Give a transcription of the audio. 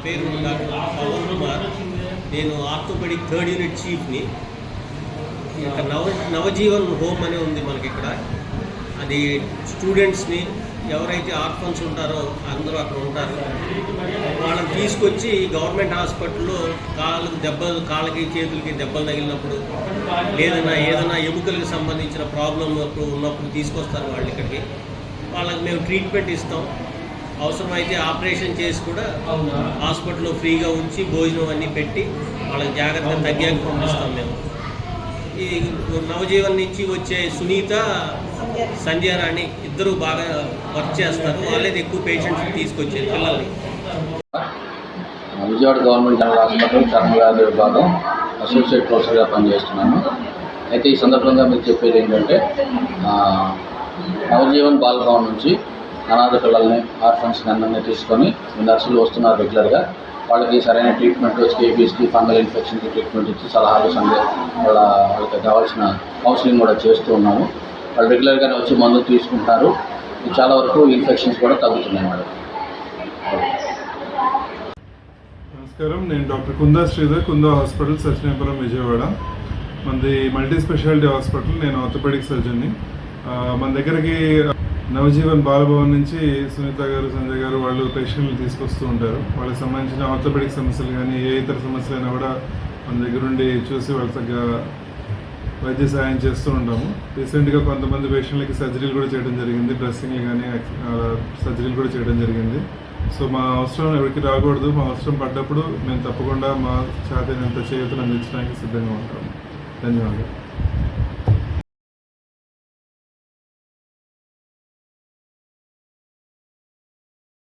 పేరు డాక్టర్ పవన్ కుమార్. నేను orthopaedic third unit చీఫ్ని. ఇక్కడ నవజీవన్ హోమ్ అని ఉంది మనకి ఇక్కడ. అది స్టూడెంట్స్ని, ఎవరైతే ఆర్ఫన్స్ ఉంటారో అందరూ అక్కడ ఉంటారు, వాళ్ళని తీసుకొచ్చి గవర్నమెంట్ హాస్పిటల్లో కాళ్ళకి చేతులకి దెబ్బలు తగిలినప్పుడు, ఏదైనా ఎముకలకు సంబంధించిన ప్రాబ్లం ఉన్నప్పుడు తీసుకొస్తారు వాళ్ళు ఇక్కడికి. వాళ్ళకి మేము ట్రీట్మెంట్ ఇస్తాం. అవసరమైతే ఆపరేషన్ చేసి కూడా హాస్పిటల్లో ఫ్రీగా ఉంచి భోజనం అన్నీ పెట్టి వాళ్ళకి జాగ్రత్తగా తగ్గాక పంపిస్తాం మేము. ఈ నవజీవన్ నుంచి వచ్చే సునీత, సంధ్యారాణి ఇద్దరు బాగా వర్క్ చేస్తారు. వాళ్ళేది ఎక్కువ పేషెంట్స్ తీసుకొచ్చేది పిల్లల్ని. విజయవాడ గవర్నమెంట్ జనరల్ హాస్పిటల్ చర్మవ్యాధి విభాగం అసోసియేట్ ప్రొఫెసర్గా పనిచేస్తున్నాను. అయితే ఈ సందర్భంగా మీకు చెప్పేది ఏంటంటే, నవజీవన్ బాలభవన్ నుంచి అనాథ పిల్లల్ని, ఆర్ఫన్స్ని అందరినీ తీసుకొని నర్సులు వస్తున్నారు రెగ్యులర్గా. వాళ్ళకి సరైన ట్రీట్మెంట్, స్కేబీస్కి, ఫంగల్ ఇన్ఫెక్షన్కి ట్రీట్మెంట్ ఇచ్చి సలహాలు వాళ్ళకి కావాల్సిన కౌన్సిలింగ్ కూడా చేస్తూ ఉన్నాము. వాళ్ళు రెగ్యులర్గానే వచ్చి మందులు తీసుకుంటారు. చాలా వరకు ఇన్ఫెక్షన్స్ కూడా తగ్గుతున్నాయి మేడం. నమస్కారం, నేను డాక్టర్ కుందా శ్రీధర్, కుందా హాస్పిటల్, సత్యనాపురం, విజయవాడ. మనది మల్టీ స్పెషాలిటీ హాస్పిటల్. నేను ఆర్థోపెడిక్ సర్జన్ని. మన దగ్గరికి నవజీవన్ బాలభవన్ నుంచి సునీత గారు, సంజయ్ గారు వాళ్ళు పేషెంట్లు తీసుకొస్తూ ఉంటారు. వాళ్ళకి సంబంధించిన ఆర్థోపెడిక్ సమస్యలు కానీ ఏ ఇతర సమస్యలైనా కూడా మన దగ్గర ఉండి చూసి వాళ్ళ తగ్గ వైద్య సహాయం చేస్తూ ఉంటాము. రీసెంట్గా కొంతమంది పేషెంట్లకి సర్జరీలు కూడా చేయడం జరిగింది. డ్రెస్సింగ్లు కానీ సర్జరీలు కూడా చేయడం జరిగింది. సో మా అవసరం ఎవరికి రాకూడదు. మా అవసరం పడ్డప్పుడు మేము తప్పకుండా మా చేతనంత చేతులు అందించడానికి సిద్ధంగా ఉంటాము. ధన్యవాదాలు.